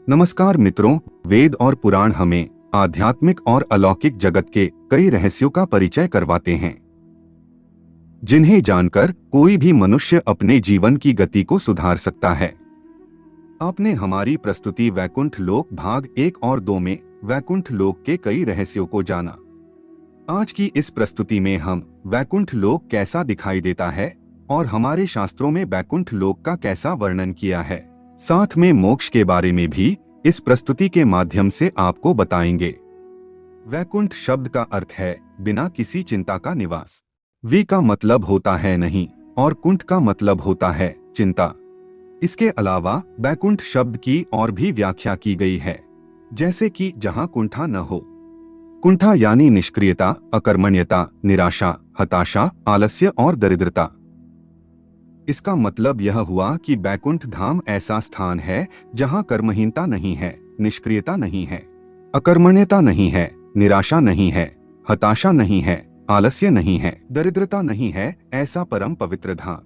नमस्कार मित्रों, वेद और पुराण हमें आध्यात्मिक और अलौकिक जगत के कई रहस्यों का परिचय करवाते हैं, जिन्हें जानकर कोई भी मनुष्य अपने जीवन की गति को सुधार सकता है। आपने हमारी प्रस्तुति वैकुंठ लोक भाग 1 और 2 में वैकुंठ लोक के कई रहस्यों को जाना। आज की इस प्रस्तुति में हम वैकुंठ लोक कैसा दिखाई देता है और हमारे शास्त्रों में वैकुंठ लोक का कैसा वर्णन किया है, साथ में मोक्ष के बारे में भी इस प्रस्तुति के माध्यम से आपको बताएंगे। वैकुंठ शब्द का अर्थ है बिना किसी चिंता का निवास। वी का मतलब होता है नहीं और कुंठ का मतलब होता है चिंता। इसके अलावा वैकुंठ शब्द की और भी व्याख्या की गई है, जैसे कि जहां कुंठा न हो। कुंठा यानी निष्क्रियता, अकर्मण्यता, निराशा, हताशा, आलस्य और दरिद्रता। इसका मतलब यह हुआ कि वैकुंठ धाम ऐसा स्थान है जहां कर्महीनता नहीं है, निष्क्रियता नहीं है, अकर्मण्यता नहीं है, निराशा नहीं है, हताशा नहीं है, आलस्य नहीं है, दरिद्रता नहीं है, ऐसा परम पवित्र धाम।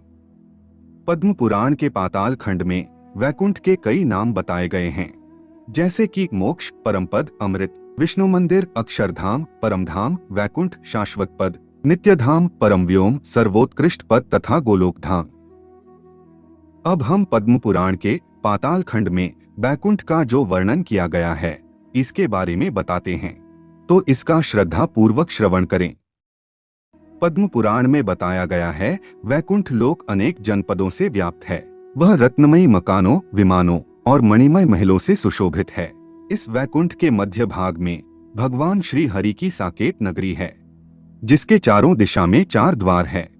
पद्म पुराण के पाताल खंड में वैकुंठ के कई नाम बताए गए हैं, जैसे कि मोक्ष, परमपद, अमृत, विष्णु मंदिर, अक्षरधाम, परमधाम, वैकुंठ, शाश्वत पद, नित्यधाम, परम व्योम, सर्वोत्कृष्ट पद तथा गोलोक धाम। अब हम पद्म पुराण के पाताल खंड में वैकुंठ का जो वर्णन किया गया है, इसके बारे में बताते हैं, तो इसका श्रद्धा पूर्वक श्रवण करें। पद्म पुराण में बताया गया है वैकुंठ लोक अनेक जनपदों से व्याप्त है। वह रत्नमयी मकानों, विमानों और मणिमय महलों से सुशोभित है। इस वैकुंठ के मध्य भाग में भगवान श्री हरि की साकेत नगरी है, जिसके चारों दिशा में 4 द्वार है।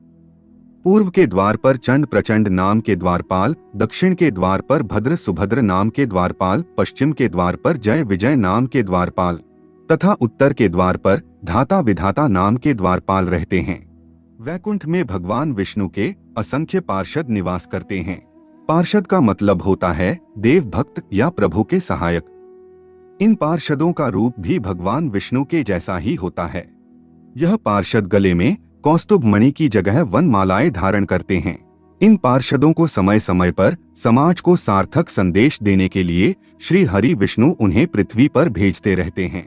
पूर्व के द्वार पर चंड प्रचंड नाम के द्वारपाल, दक्षिण के द्वार पर भद्र सुभद्र नाम के द्वारपाल, पश्चिम के द्वार पर जय विजय नाम के द्वारपाल तथा उत्तर के द्वार पर धाता विधाता नाम के द्वारपाल रहते हैं। वैकुंठ में भगवान विष्णु के असंख्य पार्षद निवास करते हैं। पार्षद का मतलब होता है देव भक्त या प्रभु के सहायक। इन पार्षदों का रूप भी भगवान विष्णु के जैसा ही होता है। यह पार्षद गले में कौस्तुभ मणि की जगह वनमालाएं धारण करते हैं। इन पार्षदों को समय समय पर समाज को सार्थक संदेश देने के लिए श्री हरि विष्णु उन्हें पृथ्वी पर भेजते रहते हैं।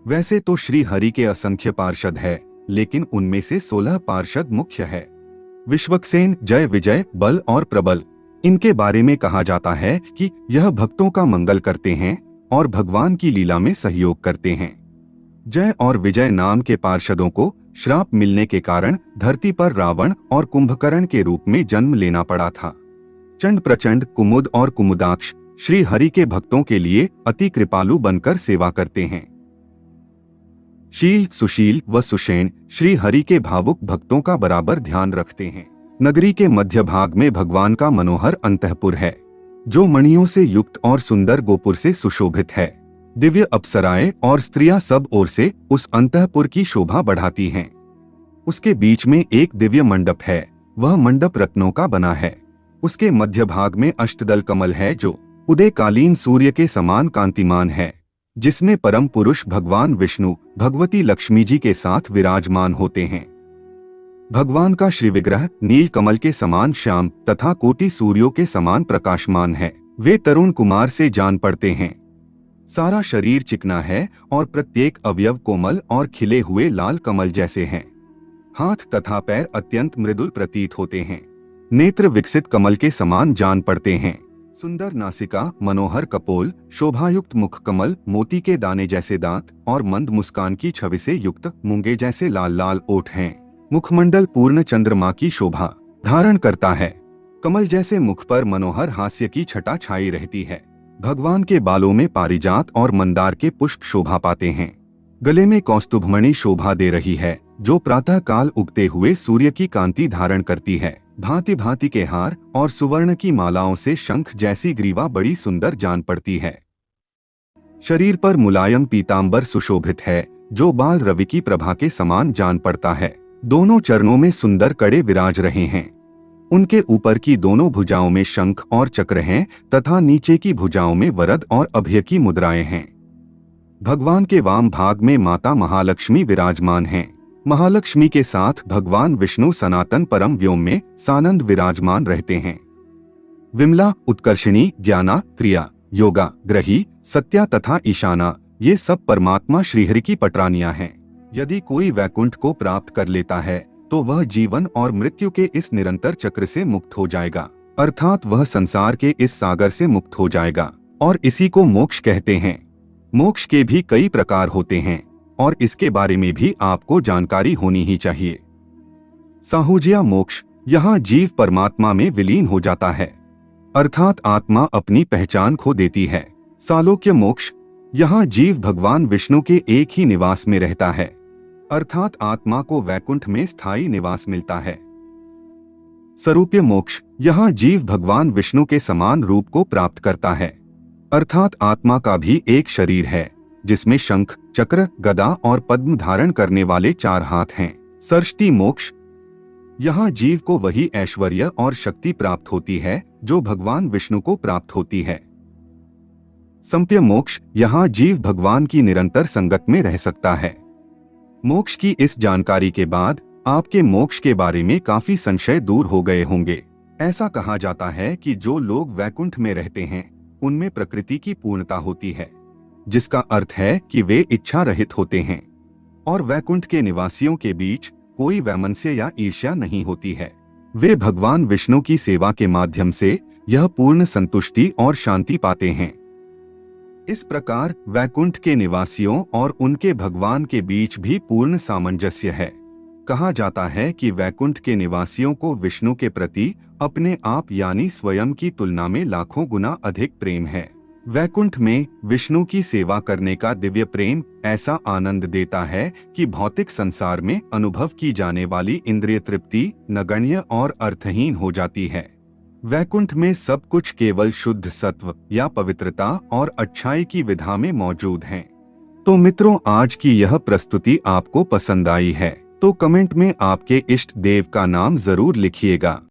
वैसे तो श्री हरि के असंख्य पार्षद है, लेकिन उनमें से 16 पार्षद मुख्य है। विश्वक्सेन, जय विजय, बल और प्रबल। इनके बारे में कहा जाता है कि यह भक्तों का मंगल करते हैं और भगवान की लीला में सहयोग करते हैं। जय और विजय नाम के पार्षदों को श्राप मिलने के कारण धरती पर रावण और कुंभकर्ण के रूप में जन्म लेना पड़ा था। चंड प्रचंड, कुमुद और कुमुदाक्ष श्री हरि के भक्तों के लिए अति कृपालु बनकर सेवा करते हैं। शील, सुशील व सुषेण श्री हरि के भावुक भक्तों का बराबर ध्यान रखते हैं। नगरी के मध्य भाग में भगवान का मनोहर अंतःपुर है, जो मणियों से युक्त और सुंदर गोपुर से सुशोभित है। दिव्य अप्सराएं और स्त्रियां सब ओर से उस अंतःपुर की शोभा बढ़ाती हैं। उसके बीच में एक दिव्य मंडप है, वह मंडप रत्नों का बना है। उसके मध्य भाग में अष्टदल कमल है, जो उदयकालीन सूर्य के समान कांतिमान है, जिसमें परम पुरुष भगवान विष्णु भगवती लक्ष्मी जी के साथ विराजमान होते हैं। भगवान का श्री विग्रह नील कमल के समान श्याम तथा कोटि सूर्यों के समान प्रकाशमान है। वे तरुण कुमार से जान पड़ते हैं। सारा शरीर चिकना है और प्रत्येक अवयव कोमल और खिले हुए लाल कमल जैसे हैं। हाथ तथा पैर अत्यंत मृदुल प्रतीत होते हैं। नेत्र विकसित कमल के समान जान पड़ते हैं। सुंदर नासिका, मनोहर कपोल, शोभायुक्त मुख कमल, मोती के दाने जैसे दांत और मंद मुस्कान की छवि से युक्त मूंगे जैसे लाल लाल ओठ हैं। मुखमंडल पूर्ण चंद्रमा की शोभा धारण करता है। कमल जैसे मुख पर मनोहर हास्य की छटा छाई रहती है। भगवान के बालों में पारिजात और मंदार के पुष्प शोभा पाते हैं। गले में कौस्तुभमणि शोभा दे रही है, जो प्रातः काल उगते हुए सूर्य की कांति धारण करती है। भांति भांति के हार और सुवर्ण की मालाओं से शंख जैसी ग्रीवा बड़ी सुंदर जान पड़ती है। शरीर पर मुलायम पीतांबर सुशोभित है, जो बाल रवि की प्रभा के समान जान पड़ता है। दोनों चरणों में सुंदर कड़े विराज रहे हैं। उनके ऊपर की दोनों भुजाओं में शंख और चक्र हैं तथा नीचे की भुजाओं में वरद और अभय की मुद्राएं हैं। भगवान के वाम भाग में माता महालक्ष्मी विराजमान हैं। महालक्ष्मी के साथ भगवान विष्णु सनातन परम व्योम में सानंद विराजमान रहते हैं। विमला, उत्कर्षिणी, ज्ञाना, क्रिया, योगा, ग्रही, सत्या तथा ईशाना, ये सब परमात्मा श्रीहरि की पटरानियां हैं। यदि कोई वैकुंठ को प्राप्त कर लेता है तो वह जीवन और मृत्यु के इस निरंतर चक्र से मुक्त हो जाएगा, अर्थात वह संसार के इस सागर से मुक्त हो जाएगा, और इसी को मोक्ष कहते हैं। मोक्ष के भी कई प्रकार होते हैं और इसके बारे में भी आपको जानकारी होनी ही चाहिए। साहुज्या मोक्ष, यहाँ जीव परमात्मा में विलीन हो जाता है, अर्थात आत्मा अपनी पहचान खो देती है। सालोक्य मोक्ष, यहाँ जीव भगवान विष्णु के एक ही निवास में रहता है, अर्थात आत्मा को वैकुंठ में स्थायी निवास मिलता है। सरूप्य मोक्ष, यहाँ जीव भगवान विष्णु के समान रूप को प्राप्त करता है, अर्थात आत्मा का भी एक शरीर है जिसमें शंख, चक्र, गदा और पद्म धारण करने वाले 4 हाथ हैं। सरष्टी मोक्ष, यहाँ जीव को वही ऐश्वर्य और शक्ति प्राप्त होती है जो भगवान विष्णु को प्राप्त होती है। संप्य मोक्ष, यहाँ जीव भगवान की निरंतर संगत में रह सकता है। मोक्ष की इस जानकारी के बाद आपके मोक्ष के बारे में काफी संशय दूर हो गए होंगे। ऐसा कहा जाता है कि जो लोग वैकुंठ में रहते हैं उनमें प्रकृति की पूर्णता होती है, जिसका अर्थ है कि वे इच्छा रहित होते हैं, और वैकुंठ के निवासियों के बीच कोई वैमनस्य या ईर्ष्या नहीं होती है। वे भगवान विष्णु की सेवा के माध्यम से यह पूर्ण संतुष्टि और शांति पाते हैं। इस प्रकार वैकुंठ के निवासियों और उनके भगवान के बीच भी पूर्ण सामंजस्य है। कहा जाता है कि वैकुंठ के निवासियों को विष्णु के प्रति अपने आप यानी स्वयं की तुलना में लाखों गुना अधिक प्रेम है। वैकुंठ में विष्णु की सेवा करने का दिव्य प्रेम ऐसा आनंद देता है कि भौतिक संसार में अनुभव की जाने वाली इंद्रिय तृप्ति नगण्य और अर्थहीन हो जाती है। वैकुंठ में सब कुछ केवल शुद्ध सत्व या पवित्रता और अच्छाई की विधा में मौजूद है। तो मित्रों, आज की यह प्रस्तुति आपको पसंद आई है तो कमेंट में आपके इष्ट देव का नाम जरूर लिखिएगा।